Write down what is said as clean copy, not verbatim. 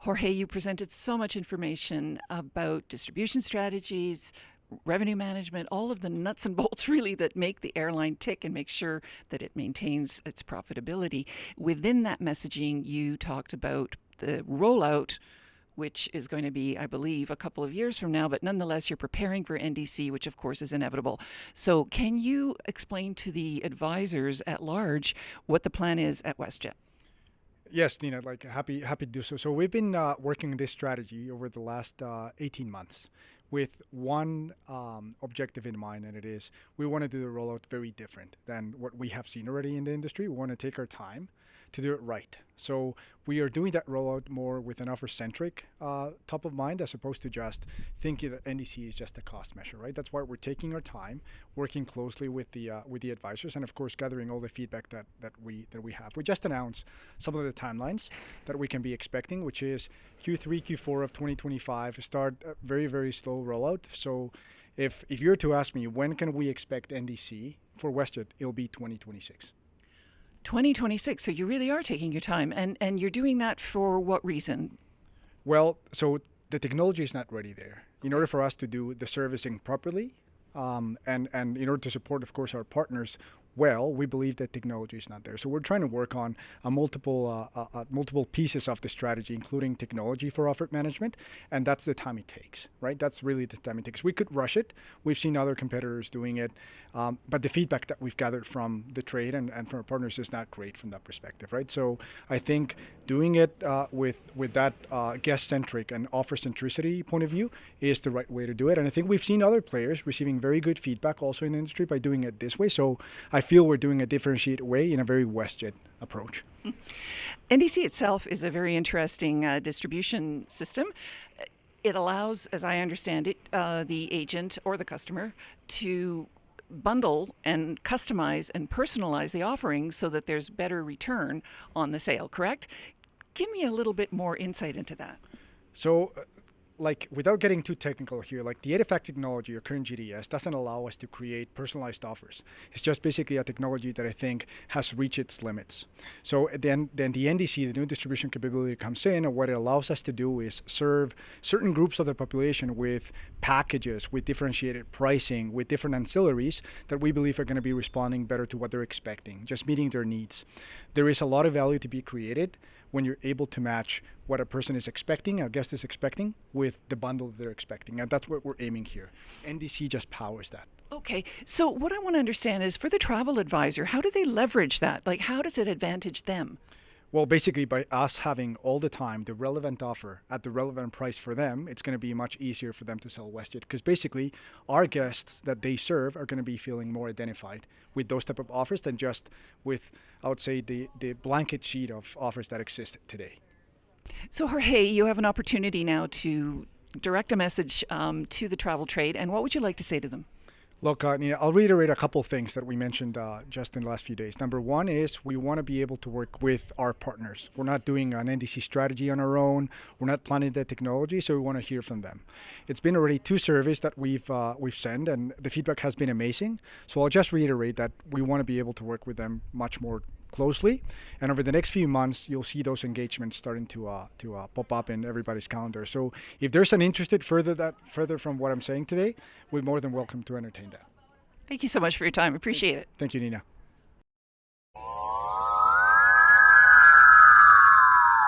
Jorge, you presented so much information about distribution strategies, revenue management, all of the nuts and bolts really that make the airline tick and make sure that it maintains its profitability. Within that messaging, you talked about the rollout, which is going to be, I believe, a couple of years from now, but nonetheless, you're preparing for NDC, which of course is inevitable. So can you explain to the advisors at large what the plan is at WestJet? Yes, Nina, happy to do so. So we've been working on this strategy over the last 18 months with one objective in mind, and it is we want to do the rollout very different than what we have seen already in the industry. We want to take our time to do it right. So we are doing that rollout more with an offer-centric top of mind, as opposed to just thinking that NDC is just a cost measure, right? That's why we're taking our time, working closely with the advisors, and of course gathering all the feedback that we have. We just announced some of the timelines that we can be expecting, which is Q3, Q4 of 2025. Start a very, very slow rollout. So if you were to ask me when can we expect NDC for WestJet, it'll be 2026. 2026. So you really are taking your time, and you're doing that for what reason? Well, so the technology is not ready there. In order for us to do the servicing properly, and in order to support, of course, our partners well, we believe that technology is not there. So we're trying to work on multiple pieces of the strategy, including technology for offer management, and that's the time it takes, right? That's really the time it takes. We could rush it. We've seen other competitors doing it, but the feedback that we've gathered from the trade and from our partners is not great from that perspective, right? So I think doing it with that guest-centric and offer-centricity point of view is the right way to do it. And I think we've seen other players receiving very good feedback also in the industry by doing it this way. So I feel we're doing a differentiated way in a very WestJet approach. NDC itself is a very interesting distribution system. It allows, as I understand it, the agent or the customer to bundle and customize and personalize the offerings so that there's better return on the sale, correct? Give me a little bit more insight into that. So, without getting too technical here, the EDIFACT technology or current GDS doesn't allow us to create personalized offers. It's just basically a technology that I think has reached its limits. So then the NDC, the new distribution capability, comes in, and what it allows us to do is serve certain groups of the population with packages, with differentiated pricing, with different ancillaries that we believe are going to be responding better to what they're expecting, just meeting their needs. There is a lot of value to be created when you're able to match what a person is expecting, a guest is expecting, with the bundle that they're expecting. And that's what we're aiming here. NDC just powers that. Okay, so what I want to understand is for the travel advisor, how do they leverage that? How does it advantage them? Well, basically by us having all the time the relevant offer at the relevant price for them, it's going to be much easier for them to sell WestJet, because basically our guests that they serve are going to be feeling more identified with those type of offers than just with, I would say, the blanket sheet of offers that exist today. So Jorge, you have an opportunity now to direct a message to the travel trade, and what would you like to say to them? Look, Nina, I'll reiterate a couple of things that we mentioned just in the last few days. Number one is we want to be able to work with our partners. We're not doing an NDC strategy on our own. We're not planning the technology, so we want to hear from them. It's been already 2 surveys that we've sent, and the feedback has been amazing. So I'll just reiterate that we want to be able to work with them much more closely, and over the next few months you'll see those engagements starting to pop up in everybody's calendar. So if there's an interested further from what I'm saying today, we're more than welcome to entertain that. Thank you so much for your time. Appreciate it. Thank you, Nina.